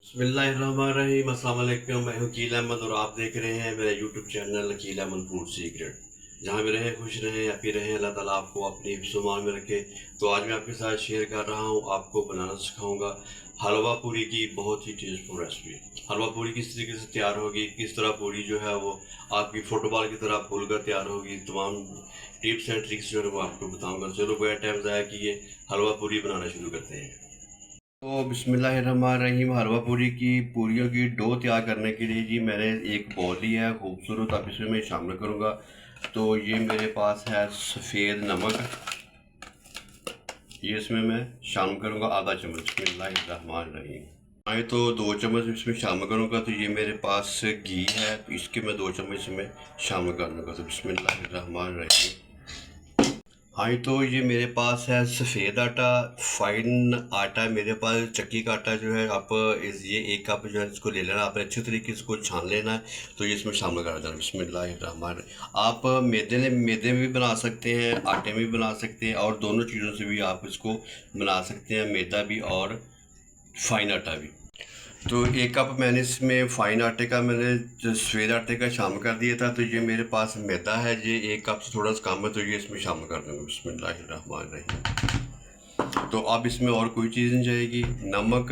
बिस्मिल्लाहिर्रहमानिर्रहीम। अस्सलाम वालेकुम। मैं हूं अकील अहमद और आप देख रहे हैं मेरा YouTube channel Akeel Ahmad food secret. जहां भी रहें खुश रहें, हैप्पी रहें, अल्लाह ताला आपको अपनी हिफ्ज़-ओ-मान में रखे। तो आज मैं आपके साथ शेयर कर रहा हूं, आपको बनाना सिखाऊंगा हलवा पूरी की बहुत ही टेस्टफुल रेसिपी। हलवा पूरी किस तरीके से तैयार होगी, किस तरह पूरी जो है वो आपकी फुटबॉल की तरह फूल कर तैयार होगी, तमाम टिप्स एंड ट्रिक्स जो है वो आपको बताऊँगा। चलो बगैर टाइम ज़ाया किए हलवा पूरी बनाना शुरू करते हैं। तो बिस्मिल्लाहिर्रहमानिर्रहीम। हलवा पूरी की पूरियों की डो तैयार करने के लिए जी मैंने एक बॉल लिया है खूबसूरत, अब इसमें मैं शामिल करूँगा। तो ये मेरे पास है सफ़ेद नमक, ये इसमें मैं शामिल करूँगा आधा चम्मच। बिस्मिल्लाहिर्रहमानिर्रहीम। आए तो 2 चम्मच इसमें शामिल करूँगा। तो ये मेरे पास घी है, इसके मैं 2 चम्मच इसमें शामिल कर लूँगा। तो बिस्मिल्लाहिर्रहमानिर्रहीम। हाँ, तो ये मेरे पास है सफ़ेद आटा, फाइन आटा है मेरे पास, चक्की का आटा जो है आप ये 1 कप जो है इसको ले लेना, आपने अच्छी तरीके से इसको छान लेना है। तो ये इसमें शामिल कर देना। बिस्मिल्लाहिर्रहमान। आप मैदे में भी बना सकते हैं, आटे में भी बना सकते हैं, और दोनों चीज़ों से भी आप इसको बना सकते हैं, मैदा भी और फाइन आटा भी। तो 1 कप मैंने इसमें फ़ाइन आटे का मैंने जो सफ़ेद आटे का शामिल कर दिया था। तो ये मेरे पास मैदा है, ये 1 कप से थोड़ा सा कम है, तो ये इसमें शामिल कर दूँगा। बिस्मिल्लाहिर्रहमानिर्रहीम। तो अब इसमें और कोई चीज़ नहीं जाएगी। नमक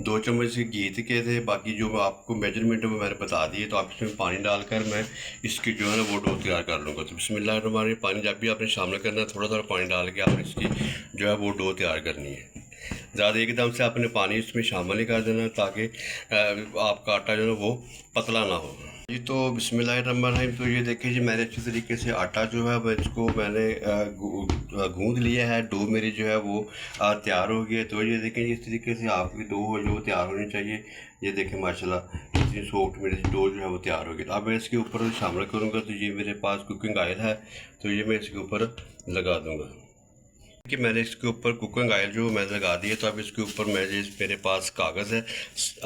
2 चम्मच घी के थे, बाकी जो मैं आपको मेजरमेंट में मैंने बता दिए। तो आप इसमें पानी डालकर मैं इसकी जो है ना वो डो तैयार कर लूँगा। तो बिस्मिल्लाहिर्रहमानिर्रहीम। पानी जब भी आपने शामिल करना है, थोड़ा थोड़ा पानी डाल के आपने इसकी जो है वो डो तैयार करनी है। ज़्यादा एकदम से आपने पानी इसमें शामिल नहीं कर देना, ताकि आपका आटा जो है वो पतला ना हो जी। तो बिस्मिल्लाहिर्रहमानिर्रहीम। तो ये देखिए जी, मैंने अच्छी तरीके से आटा जो है वो इसको मैंने गूँध लिया है। डो मेरी जो है वो तैयार हो गई है। तो ये देखें इस तरीके से आपकी डो जो तैयार होनी चाहिए। ये देखें माशाल्लाह इतनी सॉफ्ट मेरी डो जो है वो तैयार हो गई। अब मैं इसके ऊपर शामिल करूँगा। तो ये मेरे पास कुकिंग ऑयल है, तो ये मैं इसके ऊपर लगा दूँगा कि मैंने इसके ऊपर कुकिंग ऑयल जो मैंने लगा दिया। तो अब इसके ऊपर मेरे पास कागज़ है,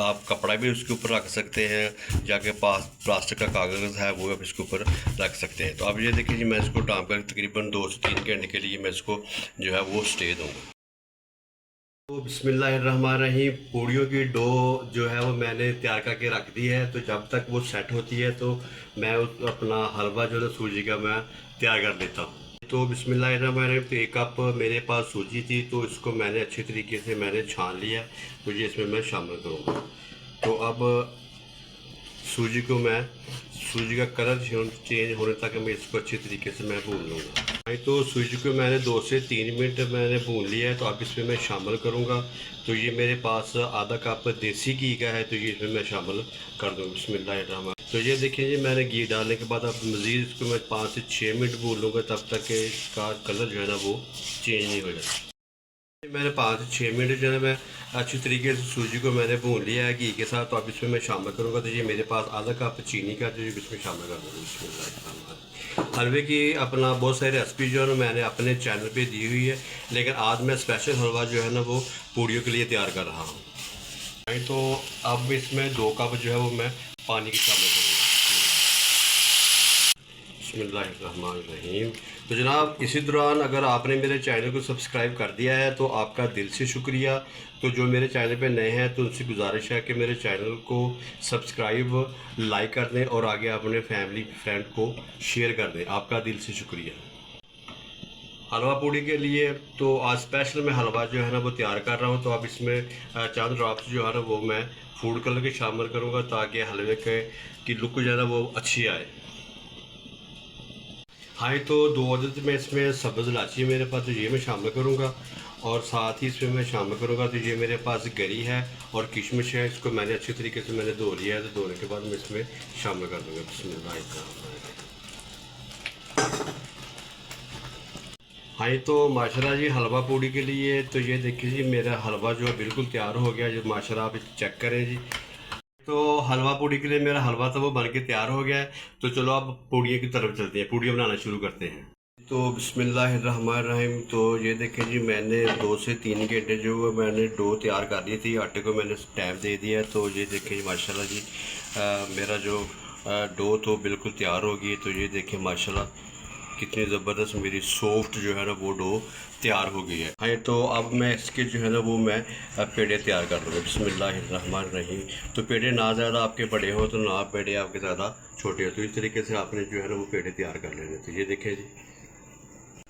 आप कपड़ा भी उसके ऊपर रख सकते हैं, जाके पास प्लास्टिक का कागज़ है वो आप इसके ऊपर रख सकते हैं। तो अब ये देखिए जी, मैं इसको डांप कर तकरीबन 2 से 3 घंटे के लिए मैं इसको जो है वो स्टे दूँगा। तो बिस्मिल्लाहिर्रहमानिर्रहीम। पूड़ियों की डो जो है वो मैंने तैयार करके रख दी है। तो जब तक वो सेट होती है तो मैं अपना हलवा जो है सूजी का मैं तैयार कर लेता हूँ। तो बिस्मिल्लाहिर्रहमानिर्रहीम। तो 1 कप मेरे पास सूजी थी, तो इसको मैंने अच्छी तरीके से मैंने छान लिया। तो ये इसमें मैं शामिल करूँगा। तो अब सूजी का कलर चेंज होने तक मैं इसको अच्छी तरीके से मैं भून लूँगा। तो सूजी को मैंने 2 से 3 मिनट मैंने भून लिया है। तो अब इसमें मैं शामिल करूँगा। तो ये मेरे पास आधा कप देसी घी का है, तो ये इसमें मैं शामिल कर दूँगा। बिस्मिल्लाहिर्रहमान। तो ये देखिए जी, मैंने घी डालने के बाद अब मज़ीद इसको मैं 5 से 6 मिनट भून लूँगा, तब तक कि इसका कलर जो है ना वो चेंज नहीं हो जाता। मैंने 5 से 6 मिनट जो है मैं अच्छी तरीके से सूजी को मैंने भून लिया है घी के साथ। तो अब इसमें मैं शामिल करूँगा। तो ये मेरे पास आधा कप चीनी का जो इसमें शामिल कर दूँगा। बिस्मिल्लाह। हलवे की अपना बहुत सारी रेसिपी जो है ना मैंने अपने चैनल पे दी हुई है, लेकिन आज मैं स्पेशल हलवा जो है ना वो पूड़ियों के लिए तैयार कर रहा हूँ। तो अब इसमें 2 कप जो है वो मैं पानी की शामिल करूँगा। बिस्मिल्लाहिर्रहमानिर्रहीम। तो जनाब, इसी दौरान अगर आपने मेरे चैनल को सब्सक्राइब कर दिया है तो आपका दिल से शुक्रिया। तो जो मेरे चैनल पे नए हैं तो उनसे गुजारिश है कि मेरे चैनल को सब्सक्राइब लाइक कर दें और आगे अपने फैमिली फ्रेंड को शेयर कर दें। आपका दिल से शुक्रिया। हलवा पूड़ी के लिए तो आज स्पेशल मैं हलवा जो है ना वो तैयार कर रहा हूँ। तो अब इसमें चंद ड्रॉप्स जो है ना वो मैं फूड कलर के शामिल करूँगा, ताकि हलवे की लुक जो है ना वो अच्छी आए। हाँ, तो 2 अदद में इसमें सब्ज़ इलायची मेरे पास, तो ये मैं शामिल करूँगा। और साथ ही इसमें मैं शामिल करूँगा, तो ये मेरे पास गरी है और किशमिश है। इसको मैंने अच्छी तरीके से मैंने धो लिया है। तो धोने के बाद मैं इसमें शामिल कर दूँगा। बिस्मिल्लाह। हाँ, तो माशाल्लाह जी, हलवा पूड़ी के लिए तो ये देखिए जी, मेरा हलवा जो है बिल्कुल तैयार हो गया। जो माशाल्लाह आप चेक करें जी। तो हलवा पूड़ी के लिए मेरा हलवा तो वो बन के तैयार हो गया है। तो चलो अब पूड़ियों की तरफ चलते हैं, पूड़ियाँ बनाना शुरू करते हैं। तो बिस्मिल्लाहिर्रहमानिर्रहीम। तो ये देखें जी, मैंने 2 से 3 घंटे जो है मैंने डो तैयार कर ली थी, आटे को मैंने टाइम दे दिया। तो ये देखें जी माशाल्लाह जी, मेरा जो डो तो बिल्कुल तैयार हो गई। तो ये देखें माशाल्लाह कितनी ज़बरदस्त मेरी सॉफ्ट जो है ना वो डो तैयार हो गई है। हाँ, तो अब मैं इसके जो है ना वो मैं पेड़े तैयार कर लूँगा। बिस्मिल्लाहिर्रहमानिर्रहीम। तो पेड़े ना ज़्यादा आपके बड़े हो तो ना पेड़े आपके ज़्यादा छोटे हो, तो इस तरीके से आपने जो है ना वो पेड़े तैयार कर लेने। तो ये देखें जी,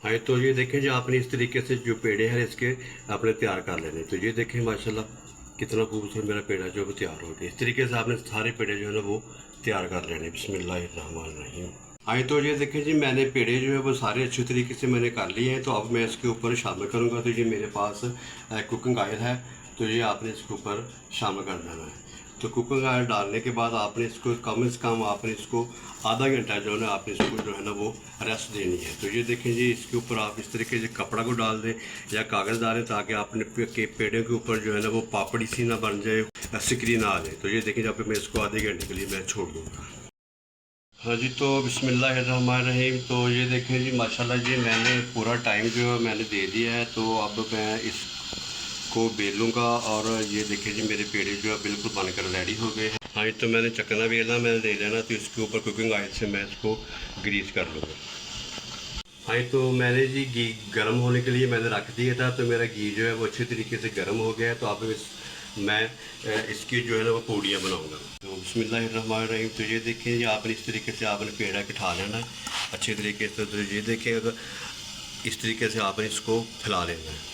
हाँ, तो ये देखें जी, आपने इस तरीके से जो पेड़े हैं इसके आपने तैयार कर लेने। तो ये देखें माशाल्लाह कितना खूबसूरत मेरा पेड़ा जो है वो तैयार हो गया। इस तरीके से आपने सारे पेड़े जो है ना वो तैयार कर लेने। बिस्मिल्लाहिर्रहमानिर्रहीम। हाँ, तो ये देखें जी, मैंने पेड़े जो है वो सारे अच्छे तरीके से मैंने कर लिए हैं। तो अब मैं इसके ऊपर शामिल करूँगा। तो ये मेरे पास कुकिंग ऑयल है, तो ये आपने इसके ऊपर शामिल कर देना है। तो कुकिंग ऑयल डालने के बाद आपने इसको कम से कम आपने इसको आधा घंटा जो है ना आपने इसको जो है ना वो रेस्ट देनी है। तो ये देखें जी, इसके ऊपर आप इस तरीके से कपड़ा को डाल दें या कागज़ डालें ताकि आपने पेड़ों के ऊपर जो है ना वो पापड़ी सी ना बन जाए, सिकरी ना आ जाए। तो ये देखें जब मैं इसको आधे घंटे के लिए मैं छोड़ दूँगा। हाँ जी, तो बिस्मिल्लाहिर्रहमानिर्रहीम। तो ये देखें जी माशाल्लाह जी, मैंने पूरा टाइम जो है मैंने दे दिया है। तो अब मैं इसको बेलूँगा और ये देखें जी मेरे पेड़े जो है बिल्कुल बनकर रेडी हो गए हैं। हाँ, तो मैंने चकना बेलना मैंने ले लेना, तो इसके ऊपर कुकिंग ऑयल से मैं इसको ग्रीस कर लूँगा। हाँ, तो मैंने जी घी गर्म होने के लिए मैंने रख दिया था, तो मेरा घी जो है वो अच्छे तरीके से गर्म हो गया है। तो अब मैं इसकी जो है ना वो पूड़ियाँ बनाऊँगा। तो बिस्मिल्लाहिर्रहमानिर्रहीम। तो ये देखें जी, आपने इस तरीके से आपने पेड़ा बिठा लेना है अच्छे तरीके से। तो ये देखें अगर इस तरीके से आपने इसको फैला लेना है।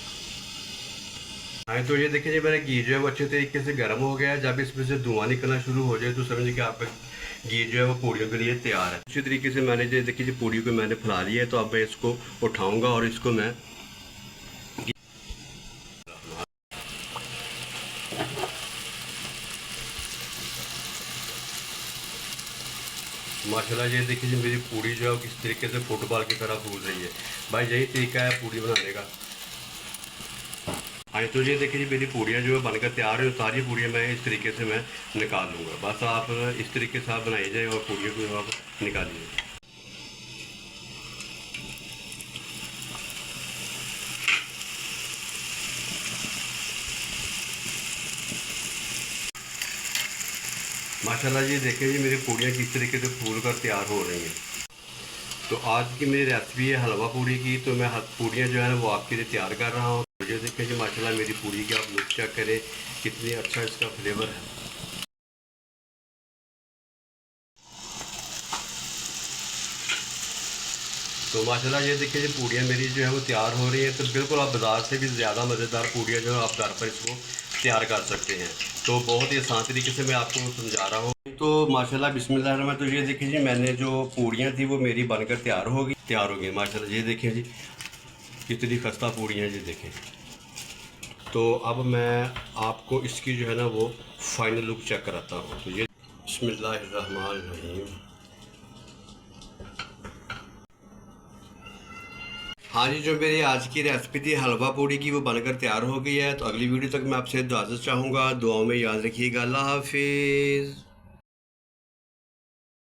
हाँ, तो ये देखिए जी, मेरा घी जो है वो अच्छे तरीके से गर्म हो गया है। जब इसमें से धुआं निकलना शुरू हो जाए तो समझिए कि आपका घी जो है वो पूड़ियों के लिए तैयार है। इसी तरीके से मैंने जो देखिए जी पूड़ियों को मैंने फैला लिया है। तो अब मैं इसको उठाऊंगा और इसको मैं माशाल्लाह ये देखिए जी मेरी पूड़ी जो है वो किस तरीके से फुटबॉल की तरह फूल रही है। भाई यही तरीका है पूड़ी बनाने का। हाँ, तो ये देखिए जी मेरी पूड़ियाँ जो है बनकर तैयार है। सारी पूड़ियाँ मैं इस तरीके से मैं निकाल लूँगा। बस आप इस तरीके से आप बनाई जाए और पूड़ियों को आप निकालिए। माशाल्लाह जी देखिए जी मेरी पूड़ियाँ किस तरीके से फूल कर तैयार हो रही हैं। तो आज की मेरी रेसिपी है हलवा पूड़ी की। तो मैं पूड़ियाँ जो है ना वो आपके लिए तैयार कर रहा हूँ। तो ये देखिए जी माशाल्लाह मेरी पूड़ी की आप लुक चेक करें कितनी अच्छा इसका फ्लेवर है। तो माशाल्लाह ये देखिए जी पूड़ियाँ मेरी जो है वो तैयार हो रही हैं। तो बिल्कुल आप बाज़ार से भी ज़्यादा मज़ेदार पूड़ियाँ जो है आप घर पर इसको तैयार कर सकते हैं। तो बहुत ही आसान तरीके से मैं आपको समझा रहा हूँ। तो माशाल्लाह बिस्मिल्लाह रहमान। तो ये देखिए जी मैंने जो पूड़ियाँ थी वो मेरी बनकर तैयार हो गई माशाल्लाह। ये देखिए जी कितनी खस्ता पूड़ियाँ ये देखें। तो अब मैं आपको इसकी जो है ना वो फाइनल लुक चेक कराता हूँ। तो ये बिस्मिल्लाहिर्रहमानिर्रहीम। हाँ जी, जो मेरी आज की रेसिपी थी हलवा पूड़ी की वो बनकर तैयार हो गई है। तो अगली वीडियो तक मैं आपसे इजाज़त चाहूँगा। दुआओं में याद रखिएगा। अल्लाह हाफिज़।